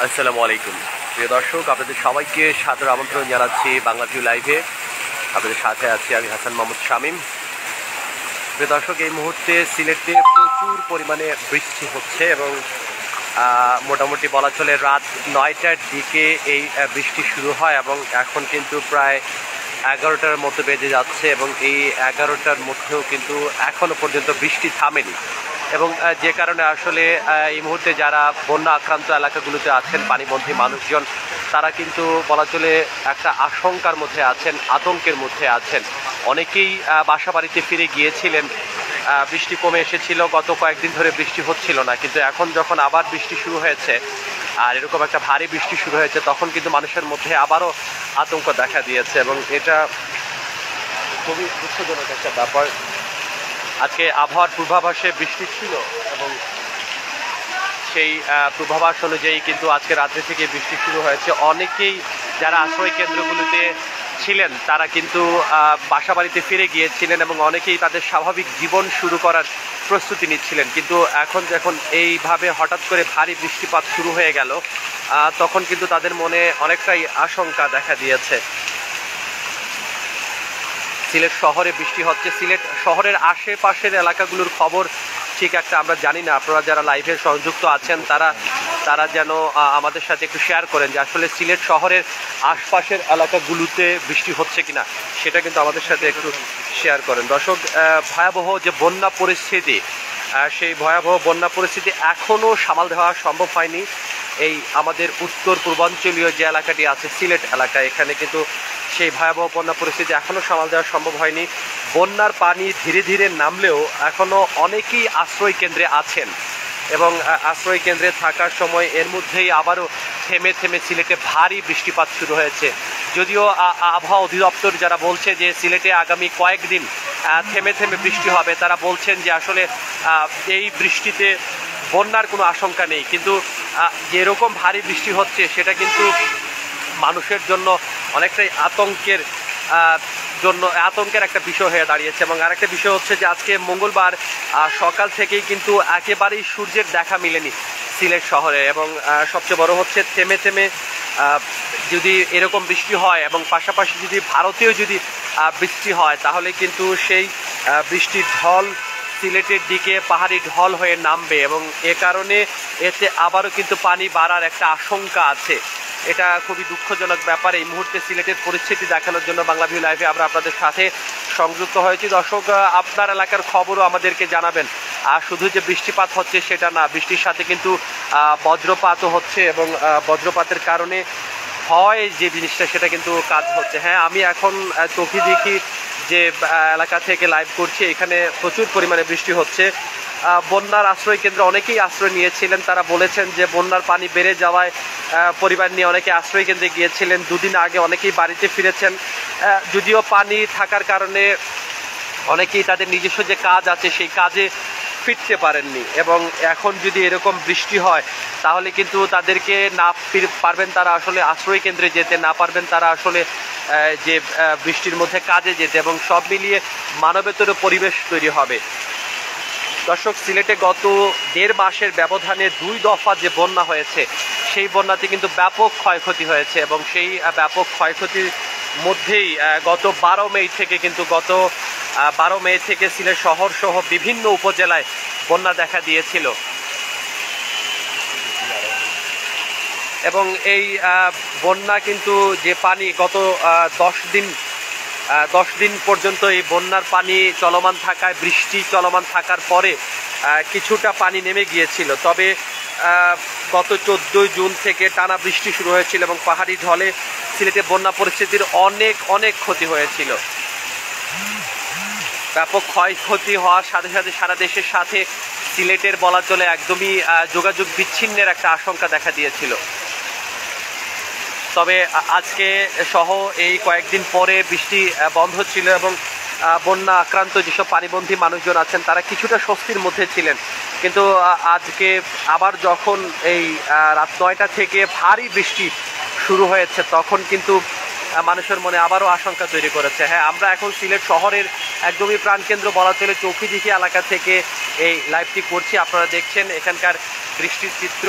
আসসালামু আলাইকুম প্রিয় দর্শক, আপনাদের সবাইকে সাদর আমন্ত্রণ জানাচ্ছি বাংলা ভিউ লাইভে। আপনাদের সাথে আছি আমি হাসান মাহমুদ শামীম। প্রিয় দর্শক, এই মুহূর্তে সিলেটে প্রচুর পরিমাণে বৃষ্টি হচ্ছে এবং মোটামুটি বলা চলে রাত 9টার দিকে এই বৃষ্টি শুরু হয় এবং এখন কিন্তু প্রায় 11টার মতো বেজে যাচ্ছে এবং এই 11টার মধ্যেও কিন্তু এখনও পর্যন্ত বৃষ্টি থামেনি এবং যে কারণে আসলে এই মুহূর্তে যারা বন্যা আক্রান্ত এলাকাগুলোতে আছেন, পানিবন্দী মানুষজন, তারা কিন্তু বলা চলে একটা আশঙ্কার মধ্যে আছেন, আতঙ্কের মধ্যে আছেন। অনেকেই বাসা বাড়িতে ফিরে গিয়েছিলেন। বৃষ্টি কমে এসেছিল, গত কয়েকদিন ধরে বৃষ্টি হচ্ছিল না, কিন্তু এখন যখন আবার বৃষ্টি শুরু হয়েছে আর এরকম একটা ভারী বৃষ্টি শুরু হয়েছে, তখন কিন্তু মানুষের মধ্যে আবারও আতঙ্ক দেখা দিয়েছে এবং এটা খুবই দুঃখজনক একটা ব্যাপার। আজকে আবহাওয়ার পূর্বাভাসে বৃষ্টি ছিল এবং সেই পূর্বাভাস অনুযায়ী কিন্তু আজকে রাত্রে থেকে বৃষ্টি শুরু হয়েছে। অনেকেই যারা আশ্রয় কেন্দ্রগুলিতে ছিলেন তারা কিন্তু বাসা বাড়িতে ফিরে গিয়েছিলেন এবং অনেকেই তাদের স্বাভাবিক জীবন শুরু করার প্রস্তুতি নিচ্ছিলেন। কিন্তু এখন যখন এইভাবে হঠাৎ করে ভারী বৃষ্টিপাত শুরু হয়ে গেল, তখন কিন্তু তাদের মনে অনেকটাই আশঙ্কা দেখা দিয়েছে। সিলেট শহরে বৃষ্টি হচ্ছে। সিলেট শহরের আশেপাশের এলাকাগুলোর খবর ঠিক একটা আমরা জানি না। আপনারা যারা লাইভে সংযুক্ত আছেন তারা যেন আমাদের সাথে একটু শেয়ার করেন যে আসলে সিলেট শহরের আশপাশের এলাকাগুলোতে বৃষ্টি হচ্ছে কিনা, সেটা কিন্তু আমাদের সাথে একটু শেয়ার করেন। দর্শক, ভয়াবহ যে বন্যা পরিস্থিতি, সেই ভয়াবহ বন্যা পরিস্থিতি এখনও সামাল দেওয়া সম্ভব হয়নি। এই আমাদের উত্তর পূর্বাঞ্চলীয় যে এলাকাটি আছে সিলেট এলাকা, এখানে কিন্তু সেই ভয়াবহ বন্যা পরিস্থিতি এখনও সামাল দেওয়া সম্ভব হয়নি। বন্যার পানি ধীরে ধীরে নামলেও এখনও অনেকেই আশ্রয় কেন্দ্রে আছেন এবং আশ্রয় কেন্দ্রে থাকার সময় এর মধ্যেই আবারও থেমে থেমে সিলেটে ভারী বৃষ্টিপাত শুরু হয়েছে। যদিও আবহাওয়া অধিদপ্তর যারা বলছে যে সিলেটে আগামী কয়েকদিন থেমে থেমে বৃষ্টি হবে, তারা বলছেন যে আসলে এই বৃষ্টিতে বন্যার কোনো আশঙ্কা নেই, কিন্তু যেরকম ভারী বৃষ্টি হচ্ছে সেটা কিন্তু মানুষের জন্য অনেকটাই আতঙ্কের একটা বিষয় হয়ে দাঁড়িয়েছে। এবং আরেকটা বিষয় হচ্ছে যে আজকে মঙ্গলবার সকাল থেকেই কিন্তু একেবারেই সূর্যের দেখা মিলেনি সিলেট শহরে এবং সবচেয়ে বড় হচ্ছে থেমে থেমে যদি এরকম বৃষ্টি হয় এবং পাশাপাশি যদি ভারতেও যদি বৃষ্টি হয়, তাহলে কিন্তু সেই বৃষ্টির ঢল সিলেটের দিকে পাহাড়ি ঢল হয়ে নামবে এবং এ কারণে এতে আবারও কিন্তু পানি বাড়ার একটা আশঙ্কা আছে। এটা খুবই দুঃখজনক ব্যাপার। এই মুহূর্তে সিলেটের পরিস্থিতি দেখানোর জন্য বাংলা ভিউ লাইভে আমরা আপনাদের সাথে সংযুক্ত হয়েছি। দর্শক, আপনার এলাকার খবরও আমাদেরকে জানাবেন। আর শুধু যে বৃষ্টিপাত হচ্ছে সেটা না, বৃষ্টির সাথে কিন্তু বজ্রপাতও হচ্ছে এবং বজ্রপাতের কারণে হয় যে জিনিসটা সেটা কিন্তু কাজ হচ্ছে। হ্যাঁ, আমি এখন চোখে দেখি যে এলাকা থেকে লাইভ করছি, এখানে প্রচুর পরিমাণে বৃষ্টি হচ্ছে। বন্যার আশ্রয় কেন্দ্রে অনেকেই আশ্রয় নিয়েছিলেন। তারা বলেছেন যে বন্যার পানি বেড়ে যাওয়ায় পরিবার নিয়ে অনেকে আশ্রয় কেন্দ্রে গিয়েছিলেন। দুদিন আগে অনেকেই বাড়িতে ফিরেছেন। যদিও পানি থাকার কারণে অনেকেই তাদের নিজস্ব যে কাজ আছে সেই কাজে ফিরতে পারেননি এবং এখন যদি এরকম বৃষ্টি হয় তাহলে কিন্তু তাদেরকে না পারবেন তারা আসলে আশ্রয় কেন্দ্রে যেতে, না পারবেন তারা আসলে যে বৃষ্টির মধ্যে কাজে যেতে এবং সব মিলিয়ে মানবেতর পরিবেশ তৈরি হবে। দর্শক, সিলেটে গত 1.5 মাসের ব্যবধানে 2 দফা যে বন্যা হয়েছে, সেই বন্যাতে কিন্তু ব্যাপক ক্ষয়ক্ষতি হয়েছে এবং সেই ব্যাপক ক্ষয়ক্ষতির মধ্যেই গত 12 মে থেকে সিলেট শহর সহ বিভিন্ন উপজেলায় বন্যা দেখা দিয়েছিল এবং এই বন্যা কিন্তু যে পানি গত 10 দিন পর্যন্ত এই বন্যার পানি চলমান থাকায়, বৃষ্টি চলমান থাকার পরে কিছুটা পানি নেমে গিয়েছিল। তবে গত 14 জুন থেকে টানা বৃষ্টি শুরু হয়েছিল এবং পাহাড়ি ঢলে সিলেটে বন্যা পরিস্থিতির অনেক ক্ষতি হয়েছিল। ব্যাপক ক্ষয়ক্ষতি হওয়ার সাথে সাথে সারা দেশের সাথে সিলেটের বলা চলে একদমই যোগাযোগ বিচ্ছিন্নের একটা আশঙ্কা দেখা দিয়েছিল। তবে আজকে সহ এই কয়েকদিন পরে বৃষ্টি বন্ধ ছিল এবং বন্যা আক্রান্ত যেসব পানিবন্দী মানুষজন আছেন তারা কিছুটা স্বস্তির মধ্যে ছিলেন। কিন্তু আজকে আবার যখন এই রাত 9টা থেকে ভারী বৃষ্টি শুরু হয়েছে, তখন কিন্তু মানুষের মনে আবারও আশঙ্কা তৈরি করেছে। হ্যাঁ, আমরা এখন সিলেট শহরের একদমই প্রাণকেন্দ্র বলা চলে চৌকিদিঘি এলাকা থেকে এই লাইভটি করছি। আপনারা দেখছেন এখানকার বৃষ্টির চিত্র।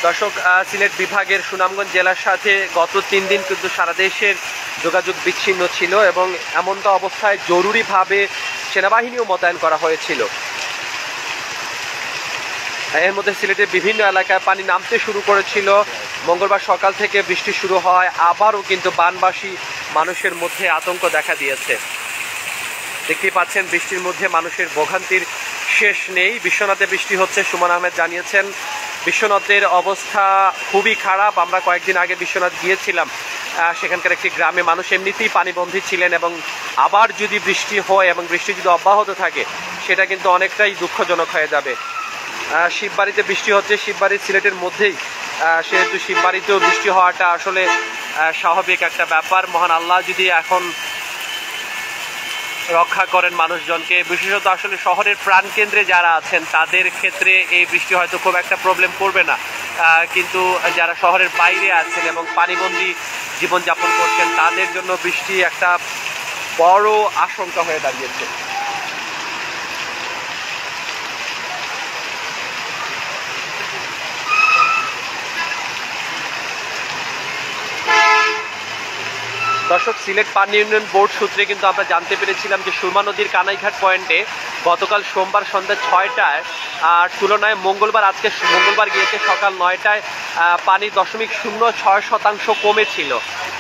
দর্শক, সিলেট বিভাগের সুনামগঞ্জ জেলার সাথে গত 3 দিন কিন্তু সারা দেশের যোগাযোগ বিচ্ছিন্ন ছিল এবং এমনটা অবস্থায় জরুরিভাবে সেনাবাহিনীও মোতায়েন করা হয়েছিল। এর মধ্যে সিলেটের বিভিন্ন এলাকায় পানি নামতে শুরু করেছিল। মঙ্গলবার সকাল থেকে বৃষ্টি শুরু হয়, আবারও কিন্তু বানবাসী মানুষের মধ্যে আতঙ্ক দেখা দিয়েছে। দেখতেই পাচ্ছেন বৃষ্টির মধ্যে মানুষের ভোগান্তির শেষ নেই। বিশ্বনাথে বৃষ্টি হচ্ছে, সুমন আহমেদ জানিয়েছেন। বিশ্বনাথের অবস্থা খুবই খারাপ। আমরা কয়েকদিন আগে বিশ্বনাথ গিয়েছিলাম, সেখানকার একটি গ্রামে মানুষ এমনিতেই পানিবন্দী ছিলেন এবং আবার যদি বৃষ্টি হয় এবং বৃষ্টি যদি অব্যাহত থাকে সেটা কিন্তু অনেকটাই দুঃখজনক হয়ে যাবে। শিববাড়িতে বৃষ্টি হচ্ছে, শিববাড়ি সিলেটের মধ্যেই, সেহেতু শিববাড়িতেও বৃষ্টি হওয়াটা আসলে স্বাভাবিক একটা ব্যাপার। মহান আল্লাহ যদি এখন রক্ষা করেন মানুষজনকে, বিশেষত আসলে শহরের প্রাণকেন্দ্রে যারা আছেন তাদের ক্ষেত্রে এই বৃষ্টি হয়তো খুব একটা প্রবলেম করবে না, কিন্তু যারা শহরের বাইরে আছেন এবং পানিবন্দী জীবনযাপন করছেন তাদের জন্য বৃষ্টি একটা বড় আশঙ্কা হয়ে দাঁড়িয়েছে। দর্শক, সিলেট পানি উন্নয়ন বোর্ড সূত্রে কিন্তু আমরা জানতে পেরেছিলাম যে সুরমা নদীর কানাইঘাট পয়েন্টে গতকাল সোমবার সন্ধ্যা 6টায় আর তুলনায় মঙ্গলবার গিয়েছে সকাল 9টায় পানি 0.06% কমেছিল।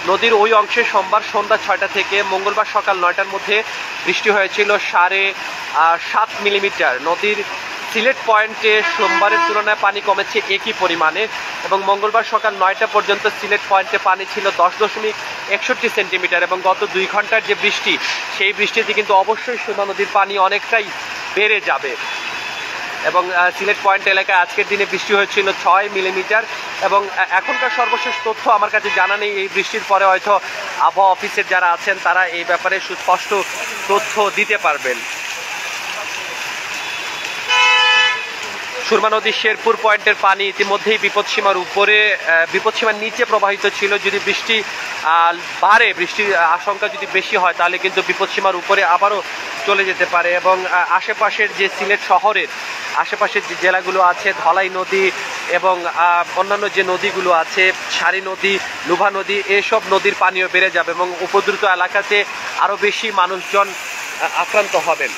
নদীর ওই অংশে সোমবার সন্ধ্যা 6টা থেকে মঙ্গলবার সকাল 9টার মধ্যে বৃষ্টি হয়েছিল 7.5 মিলিমিটার। নদীর সিলেট পয়েন্টে সোমবারের তুলনায় পানি কমেছে একই পরিমাণে এবং মঙ্গলবার সকাল 9টা পর্যন্ত সিলেট পয়েন্টে পানি ছিল 10.61 সেন্টিমিটার এবং গত 2 ঘন্টার যে বৃষ্টি, সেই বৃষ্টিতে কিন্তু অবশ্যই সুরমা নদীর পানি অনেকটাই বেড়ে যাবে এবং সিলেট পয়েন্ট এলাকায় আজকের দিনে বৃষ্টি হয়েছিল 6 মিলিমিটার এবং এখনকার সর্বশেষ তথ্য আমার কাছে জানা নেই। এই বৃষ্টির পরে হয়তো আবহাওয়া অফিসের যারা আছেন তারা এই ব্যাপারে সুস্পষ্ট তথ্য দিতে পারবেন। সুরমা নদীর শেরপুর পয়েন্টের পানি ইতিমধ্যেই বিপদসীমার নিচে প্রবাহিত ছিল। যদি বৃষ্টি বাড়ে, বৃষ্টির আশঙ্কা যদি বেশি হয় তাহলে কিন্তু বিপদসীমার উপরে আবারও চলে যেতে পারে এবং আশেপাশের যে সিলেট শহরের আশেপাশের যে জেলাগুলো আছে, ধলাই নদী এবং অন্যান্য যে নদীগুলো আছে, সারি নদী, লুভা নদী, এসব নদীর পানিও বেড়ে যাবে এবং উপদ্রুত এলাকাতে আরও বেশি মানুষজন আক্রান্ত হবেন।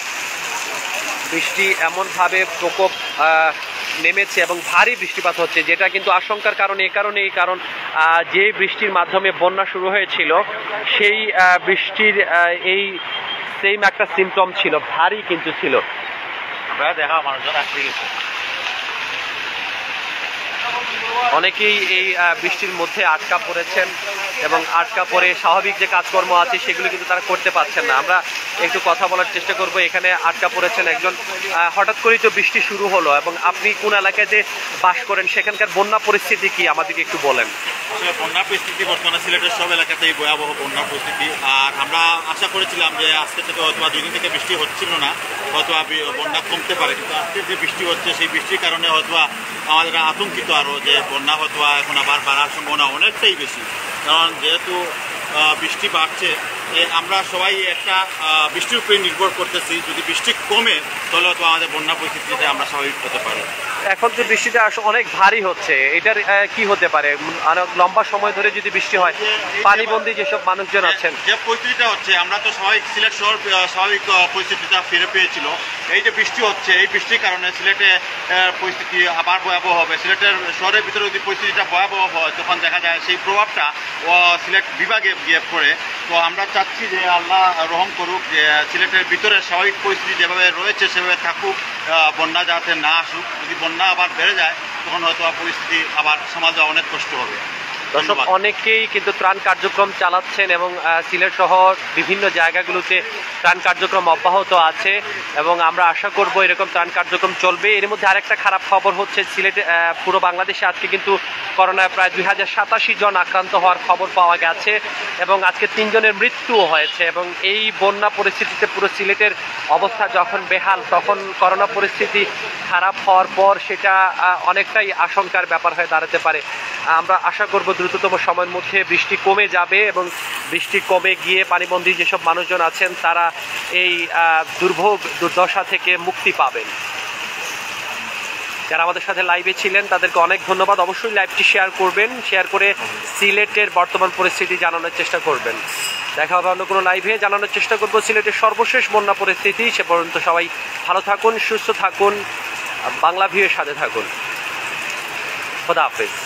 বৃষ্টি এমনভাবে প্রকোপ নেমেছে এবং ভারী বৃষ্টিপাত হচ্ছে, যেটা কিন্তু আশঙ্কার কারণ কারণ যে বৃষ্টির মাধ্যমে বন্যা শুরু হয়েছিল সেই বৃষ্টির এই সেম একটা সিমটম ছিল, ভারী কিন্তু ছিল। অনেকেই এই বৃষ্টির মধ্যে আটকা পড়েছেন এবং আটকা পড়ে স্বাভাবিক যে কাজকর্ম আছে সেগুলো কিন্তু তারা করতে পারছেন না। আমরা একটু কথা বলার চেষ্টা করব। এখানে আটকা পড়েছেন একজন, হঠাৎ করেই তো বৃষ্টি শুরু হলো এবং আপনি কোন এলাকায় যে বাস করেন সেখানকার বন্যা পরিস্থিতি কি আমাদেরকে একটু বলেন। আসলে বন্যা পরিস্থিতি বর্তমানে সিলেটের সব এলাকাতেই ভয়াবহ বন্যা পরিস্থিতি। আর আমরা আশা করেছিলাম যে আজকে থেকে হয়তো 2 দিন থেকে বৃষ্টি হচ্ছিল না, হয়তো বন্যা কমতে পারে, কিন্তু আজকে যে বৃষ্টি হচ্ছে সেই বৃষ্টির কারণে হয়তো আমাদের আতঙ্কিত আরও যে বন্যা হয়তো এখন আবার বাড়ার সম্ভাবনা অনেকটাই বেশি। কারণ যেহেতু বৃষ্টি বাড়ছে, আমরা সবাই একটা বৃষ্টির উপরে নির্ভর করতেছি। যদি বৃষ্টি কমে তাহলে হয়তো আমাদের বন্যা পরিস্থিতিতে আমরা স্বাভাবিক হতে পারি। এখন যে বৃষ্টিটা অনেক ভারী হচ্ছে, এটার কি হতে পারে? অনেক লম্বা সময় ধরে যদি বৃষ্টি হয়, পানিবন্দী যেসব মানুষজন আছেন, যে পরিস্থিতিটা হচ্ছে, আমরা তো স্বাভাবিক সিলেট শহর স্বাভাবিক পরিস্থিতিটা ফিরে পেয়েছিল। এই যে বৃষ্টি হচ্ছে, এই বৃষ্টির কারণে সিলেটে পরিস্থিতি আবার ভয়াবহ হবে। সিলেটের শহরের ভিতরে যদি পরিস্থিতিটা ভয়াবহ হয় তখন দেখা যায় সেই প্রভাবটা সিলেট বিভাগে গিয়ে পড়ে। তো আমরা চাচ্ছি যে আল্লাহ রহম করুক, যে সিলেটের ভিতরে স্বাভাবিক পরিস্থিতি যেভাবে রয়েছে সেভাবে থাকুক, বন্যা যাতে না আসুক। যদি বন্যা আবার বেড়ে যায় তখন হয়তো পরিস্থিতি আবার সমাজে অনেক কষ্ট হবে। দর্শক, অনেকেই কিন্তু ত্রাণ কার্যক্রম চালাচ্ছেন এবং সিলেট সহ বিভিন্ন জায়গাগুলোতে ত্রাণ কার্যক্রম অব্যাহত আছে এবং আমরা আশা করব এরকম ত্রাণ কার্যক্রম চলবে। এর মধ্যে আরেকটা খারাপ খবর হচ্ছে, সিলেটে পুরো বাংলাদেশে আজকে কিন্তু করোনায় প্রায় 2087 জন আক্রান্ত হওয়ার খবর পাওয়া গেছে এবং আজকে 3 জনের মৃত্যুও হয়েছে এবং এই বন্যা পরিস্থিতিতে পুরো সিলেটের অবস্থা যখন বেহাল, তখন করোনা পরিস্থিতি খারাপ হওয়ার পর সেটা অনেকটাই আশঙ্কার ব্যাপার হয়ে দাঁড়াতে পারে। আমরা আশা করব দ্রুততম সময়ের মধ্যে বৃষ্টি কমে যাবে এবং বৃষ্টি কমে গিয়ে পানিবন্দী যেসব মানুষজন আছেন তারা এই দুর্দশা থেকে মুক্তি পাবেন। যারা আমাদের সাথে লাইভে ছিলেন তাদেরকে অনেক ধন্যবাদ। অবশ্যই লাইভটি শেয়ার করবেন, শেয়ার করে সিলেটের বর্তমান পরিস্থিতি জানানোর চেষ্টা করবেন। দেখা হবে অন্য কোনো লাইভে, জানানোর চেষ্টা করবো সিলেটের সর্বশেষ বন্যা পরিস্থিতি। সে পর্যন্ত সবাই ভালো থাকুন, সুস্থ থাকুন, বাংলা ভিউয়ের সাথে থাকুন। খোদা হাফেজ।